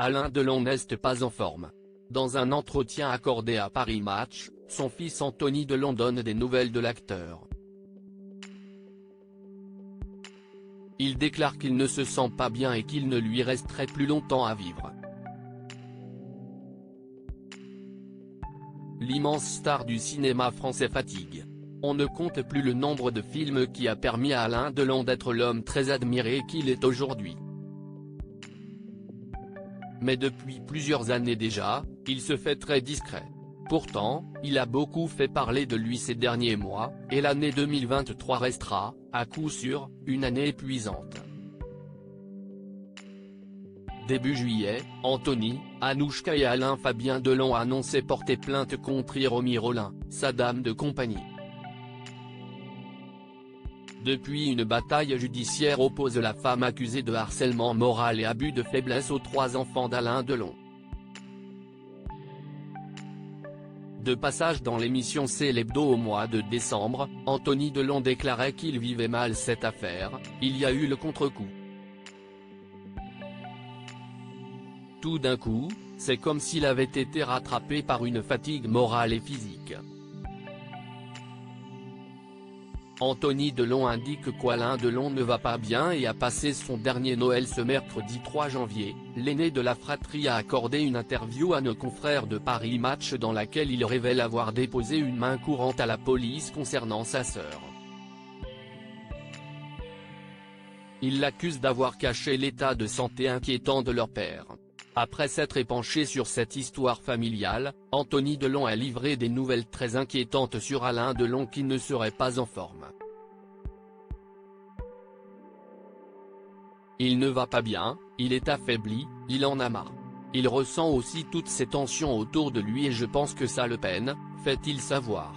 Alain Delon n'est pas en forme. Dans un entretien accordé à Paris Match, son fils Anthony Delon donne des nouvelles de l'acteur. Il déclare qu'il ne se sent pas bien et qu'il ne lui resterait plus longtemps à vivre. L'immense star du cinéma français fatigue. On ne compte plus le nombre de films qui a permis à Alain Delon d'être l'homme très admiré qu'il est aujourd'hui. Mais depuis plusieurs années déjà, il se fait très discret. Pourtant, il a beaucoup fait parler de lui ces derniers mois, et l'année 2023 restera, à coup sûr, une année épuisante. Début juillet, Anthony, Anouchka et Alain Fabien Delon annonçaient porter plainte contre Hiromi Rollin, sa dame de compagnie. Depuis une bataille judiciaire oppose la femme accusée de harcèlement moral et abus de faiblesse aux 3 enfants d'Alain Delon. De passage dans l'émission C'est l'Hebdo au mois de décembre, Anthony Delon déclarait qu'il vivait mal cette affaire. Il y a eu le contre-coup. Tout d'un coup, c'est comme s'il avait été rattrapé par une fatigue morale et physique. Anthony Delon indique qu'Alain Delon ne va pas bien et a passé son dernier Noël ce mercredi 3 janvier. L'aîné de la fratrie a accordé une interview à nos confrères de Paris Match dans laquelle il révèle avoir déposé une main courante à la police concernant sa sœur. Il l'accuse d'avoir caché l'état de santé inquiétant de leur père. Après s'être épanché sur cette histoire familiale, Anthony Delon a livré des nouvelles très inquiétantes sur Alain Delon qui ne serait pas en forme. Il ne va pas bien, il est affaibli, il en a marre. Il ressent aussi toutes ces tensions autour de lui et je pense que ça le peine, fait-il savoir.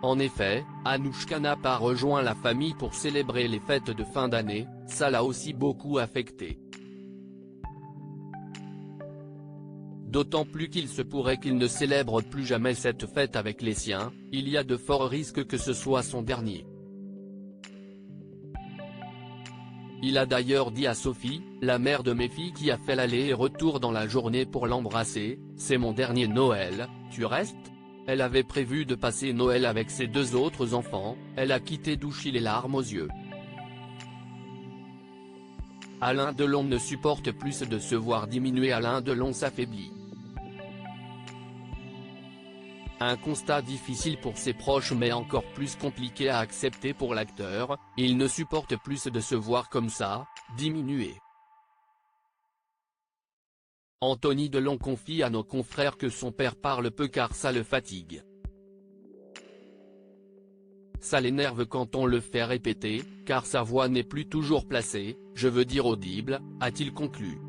En effet, Anouchka n'a pas rejoint la famille pour célébrer les fêtes de fin d'année, ça l'a aussi beaucoup affecté. D'autant plus qu'il se pourrait qu'il ne célèbre plus jamais cette fête avec les siens, il y a de forts risques que ce soit son dernier. Il a d'ailleurs dit à Sophie, la mère de mes filles qui a fait l'aller et retour dans la journée pour l'embrasser, « C'est mon dernier Noël, tu restes ?» Elle avait prévu de passer Noël avec ses 2 autres enfants, elle a quitté Douchy les larmes aux yeux. Alain Delon ne supporte plus de se voir diminuer. Alain Delon s'affaiblit. Un constat difficile pour ses proches mais encore plus compliqué à accepter pour l'acteur, il ne supporte plus de se voir comme ça, diminuer. Anthony Delon confie à nos confrères que son père parle peu car ça le fatigue. Ça l'énerve quand on le fait répéter, car sa voix n'est plus toujours placée, je veux dire audible, a-t-il conclu.